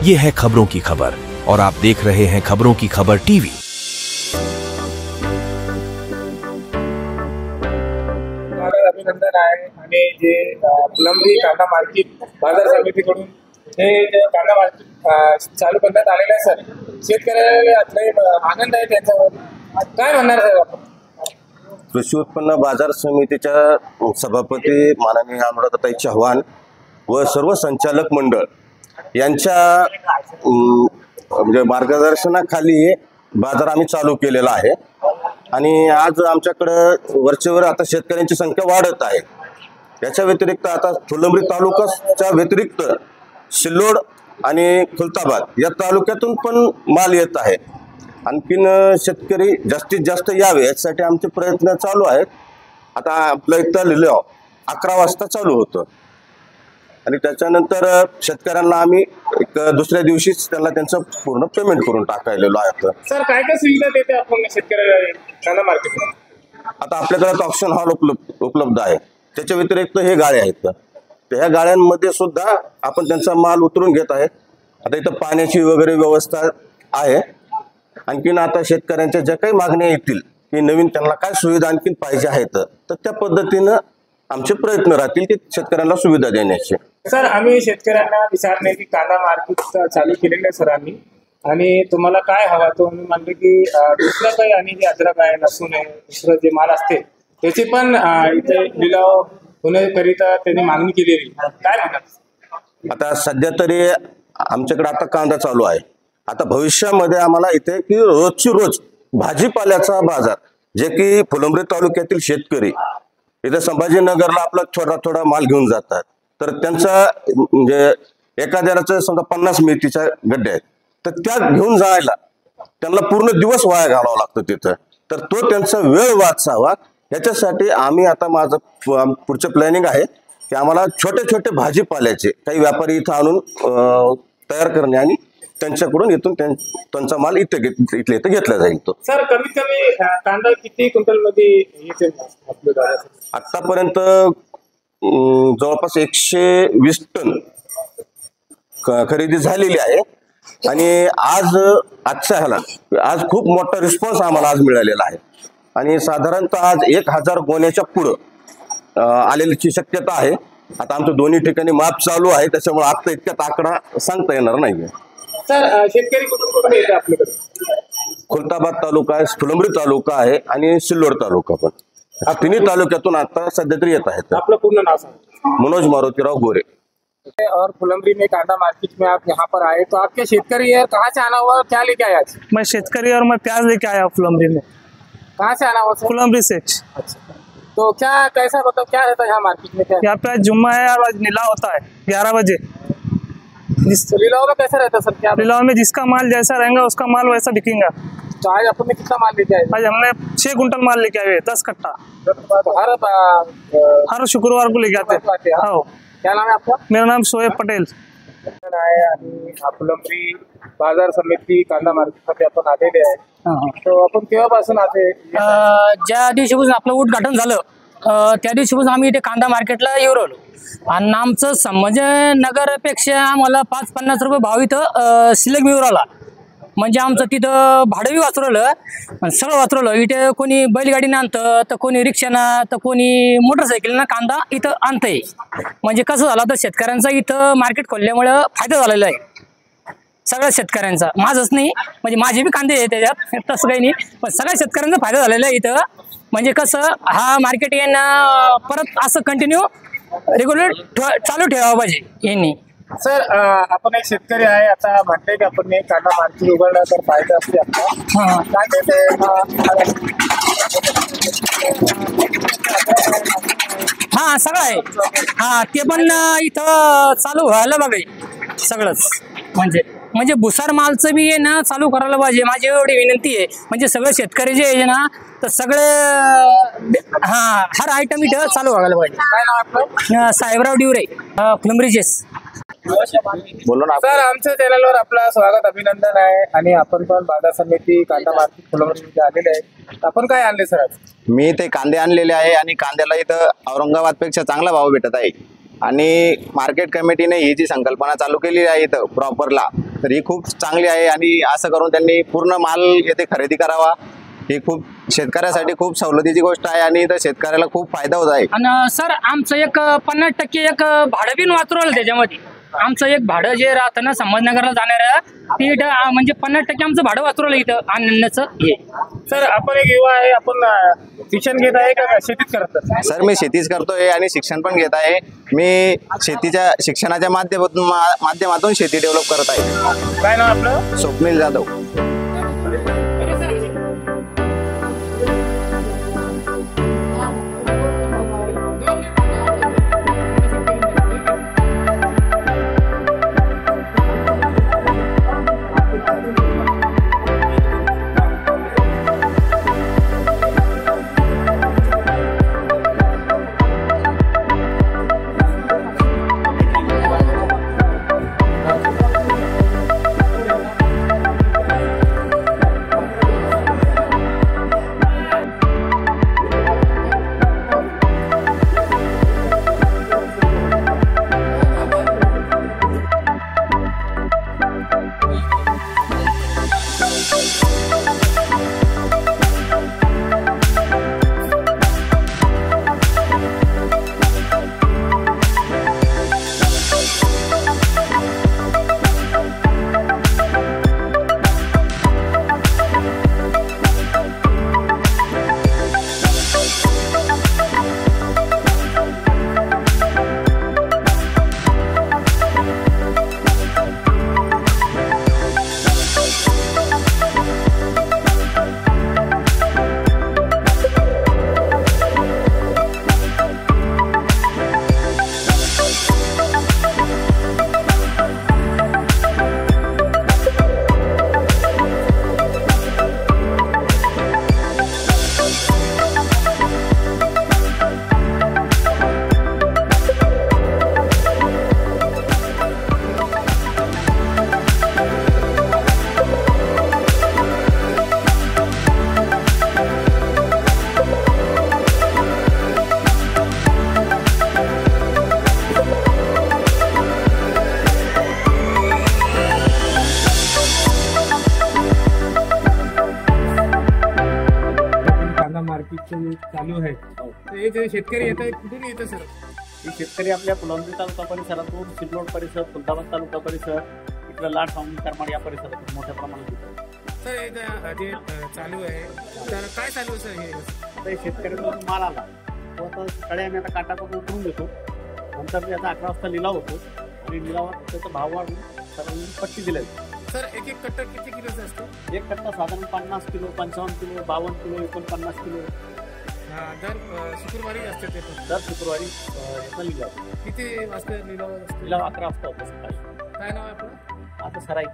ये है खबरों की खबर और आप देख रहे हैं खबरों की खबर टीवी। अभिनंदन आहे आणि जे फुलंब्री कांदा मार्केट बाजार समितीकडून हे जे कांदा मार्केट चालू करण्यात आलेलं आहे सर, शेतकऱ्याला आनंद आहे त्याच्यावर, काय म्हणणार साहेब आपण? कृषी उत्पन्न बाजार समितीच्या सभापती माननीय अनुराधाताई चव्हाण व सर्व संचालक मंडळ यांच्या म्हणजे मार्गदर्शनाखाली बाजार आम्ही चालू केलेला आहे आणि आज आमच्याकडे वरचेवर आता शेतकऱ्यांची संख्या वाढत आहे। याच्या व्यतिरिक्त आता फुलंब्री तालुक्याच्या व्यतिरिक्त सिल्लोड आणि खुलताबाद या तालुक्यातून पण माल येत आहे। आणखीन शेतकरी जास्तीत जास्त यावे यासाठी आमचे प्रयत्न चालू आहेत। आता आपलं इथं लिलाव 11 वाजता चालू होतं आणि त्याच्यानंतर शेतकऱ्यांना आम्ही एक दुसऱ्या दिवशीच त्यांना त्यांचं पूर्ण पेमेंट करून टाकायलेलो आहे। सर काय काय सुविधा देते आपण शेतकऱ्याला कांदा मार्केटमध्ये? आता आपल्याकडे ऑप्शन हॉल उपलब्ध आहे, त्याच्या व्यतिरिक्त हे गाळे आहेत, तर ह्या गाळ्यांमध्ये सुद्धा आपण त्यांचा माल उतरून घेत आहे। आता इथं पाण्याची वगैरे व्यवस्था आहे। आणखीन आता शेतकऱ्यांच्या ज्या काही मागण्या येतील की नवीन त्यांना काय सुविधा आणखीन पाहिजे आहेत तर त्या पद्धतीनं आमचे प्रयत्न राहतील की शेतकऱ्यांना सुविधा देण्याचे। सर आम्ही शेतकऱ्यांना विचारणे की कांदा मार्केट चालू केलेलं आहे सरांनी आणि तुम्हाला काय हवा, तो मी म्हणतो की दुसरं काही आणि जे अद्रक आहे, लसूण आहे, दुसरं जे माल असते त्याची पण इथे लिलाव होण्याकरिता त्यांनी मागणी केलेली, काय म्हणतात? आता सध्या तरी आमच्याकडे आता कांदा चालू आहे। आता भविष्यामध्ये आम्हाला इथे की रोजची रोज भाजीपाल्याचा बाजार जे की फुलंब्री तालुक्यातील शेतकरी इथे संभाजीनगरला आपला थोडा माल घेऊन जातात, तर त्यांचा म्हणजे एखाद्याचं समजा 50 मेथीच्या गड्ड्या आहेत तर त्या घेऊन जायला त्यांना पूर्ण दिवस वाया घालावा लागतो तिथं, तर तो त्यांचा वेळ वाचावा याच्यासाठी आम्ही आता माझं पुढचं प्लॅनिंग आहे की आम्हाला छोटे भाजीपाल्याचे काही व्यापारी इथं आणून तयार करणे आणि त्यांच्याकडून इथून त्यांचा माल इथले इथं घेतला जाईल। तो सर कमीत कमी कांदा किती क्विंटल मध्ये येते आतापर्यंत? जवळपास 120 टन खरेदी झालेली आहे आणि आज खूप मोठा रिस्पॉन्स आम्हाला आज मिळालेला आहे आणि साधारणतः आज 1000 गोण्याच्या पुढं आलेल्याची शक्यता आहे। आता आमच्या दोन्ही ठिकाणी माप चालू आहे, त्याच्यामुळे आता इतक्यात आकडा सांगता येणार नाही। सर शेतकरी कुठून येते आपल्याकडे? खुलताबाद तालुका आहे, फुलंब्री तालुका आहे आणि सिल्लोड तालुका पण, हा तिन्ही तालुक्यातून आता सध्या तरी येत आहेत। आपलं पूर्ण नाव सांगा? मनोज मारुतीराव गोरे। और फुलंब्री में कांदा मार्केट में आप यहाँ पर आए तो आपके शेतकरी यार कहाँ से आना हुआ, क्या लेके आया आज? मैं शेतकरी और मैं प्याज लेके आया फुलंब्री में। कहाँ से आना हुआ सर? फुलंब्री से। अच्छा, तो क्या कैसा मतलब क्या रहता है यहाँ मार्केट में? क्या यहाँ पे आज जुम्मा है और आज नीलाव होता है 11 बजे। तो लिलाव में कैसा रहता है सर? क्या लिलाव में जिसका माल जैसा रहेगा उसका माल वैसा बिकेगा। तो आज आपने कितना माल लेके आए? आज हमने 6 कुंटल माल लेके आए, 10 कट्टा। तो हर शुक्रवार को लेके आते हैं। हाँ। क्या नाम है आपका? मेरा नाम शोएब पटेल आहे आणि फुलंब्री बाजार समिती कांदा मार्केटमध्ये आपण आलेले आहे। तो आपण केव्हापासून आले? ज्या दिवशीपासून आपलं उद्घाटन झालं त्या दिवशीपासून आम्ही इथे कांदा मार्केटला येऊ राहिलो आणि आमचं संभाजीनगरपेक्षा आम्हाला 5-50 रुपये भाव इथं शिल्लक मिळू राहिला। म्हणजे आमचं तिथं भाडंही वाचरवलं, सगळं वाचरवलं। इथे कोणी बैलगाडीनं आणतं, तर कोणी रिक्षानं, तर कोणी मोटरसायकलनं कांदा इथं आणतंय। म्हणजे कसं झालं तर शेतकऱ्यांचा इथं मार्केट खोलल्यामुळं फायदा झालेला आहे सगळ्या शेतकऱ्यांचा, माझंच नाही, म्हणजे माझे बी कांदे आहे त्याच्यात, तसं काही नाही, पण सगळ्या शेतकऱ्यांचा फायदा झालेला आहे इथं। म्हणजे कसं हा मार्केट यांना परत असं कंटिन्यू रेग्युलर चालू ठेवावं पाहिजे यांनी। सर आपण एक शेतकरी आहे, आता म्हणते की आपण एक कांदा मार्केट उघडला तर फायदा असते आपला, हा सगळं आहे। हा ते पण इथं चालू व्हायला बघाय सगळंच, म्हणजे भुसार मालचं बी आहे ना चालू करायला पाहिजे, माझी एवढी विनंती आहे। म्हणजे सगळे शेतकरी जे आहे ना तर सगळे हर आयटम इथं चालू व्हायला पाहिजे। काय नाव आपलं? साहेबराव डिवरे, फुलंब्रीचेच। बोलो ना सर, आमच्या चॅनलवर आपलं स्वागत, अभिनंदन आहे आणि आपण पण बाजार समिती कांदा मार्केट फुलंब्रीमध्ये आलेले आहे। आपण काय आणले सर? मी ते कांदे आणलेले आहे आणि कांद्याला इथं औरंगाबादपेक्षा चांगला भाव भेटत आहे आणि मार्केट कमिटीने ही जी संकल्पना चालू केली आहे इथं प्रॉपरला तर ही खूप चांगली आहे आणि असं करून त्यांनी पूर्ण माल येथे खरेदी करावा. ही खूप शेतकऱ्यासाठी खूप सवलतीची गोष्ट आहे आणि इथं शेतकऱ्याला खूप फायदा होत आहे. आणि सर आमचं एक 50% एक भाडं बिन वाचवलं त्याच्यामध्ये. आमचं एक भाडं जे राहतं ना संभाजीनगरला जाणाऱ्या ते म्हणजे 50% आमचं भाडं वाचवलं इथं आणण्याचं हे. सर आपण एक युवा आहे, आपण शिक्षण घेत आहे का शेतीच करत? सर मी शेतीच करतोय आणि शिक्षण पण घेत आहे. मी शेतीच्या शिक्षणाच्या माध्यमातून शेती डेव्हलप करत आहे. काय नाव आपलं? स्वप्नील जाधव. चालू आहे. हे जे शेतकरी येत आहेत कुठून येतं सर? हे शेतकरी आपल्या फुलंब्री तालुका परिसरातून सिल्लोड परिसर, खुलताबाद तालुका परिसर, इकडं लाड फाउंड करमाड या परिसरातून मोठ्या प्रमाणात येतात. सर हे जे चालू आहे तर काय चालू आहे सर? हे आता हे शेतकऱ्याचा माल आला तो आता सकाळी आम्ही आता काटा करून उतरून देतो. नंतर ते आता 11 वाजता लिलाव होतो आणि लिलावात त्याचा भाव वाढून सर्वांनी पट्टी दिली. सर एक कट्टा किती किलोचा असतो? एक कट्टा साधारण 50 किलो, 55 किलो, 52 किलो, 49 किलो. दर शुक्रवारी असते ते पण? दर शुक्रवारी याचा लिलाव. किती वाजता लिलाव असतो? लिलाव 11 वाजता होतो सकाळी. काय नाव आहे आपलं? आता सराई.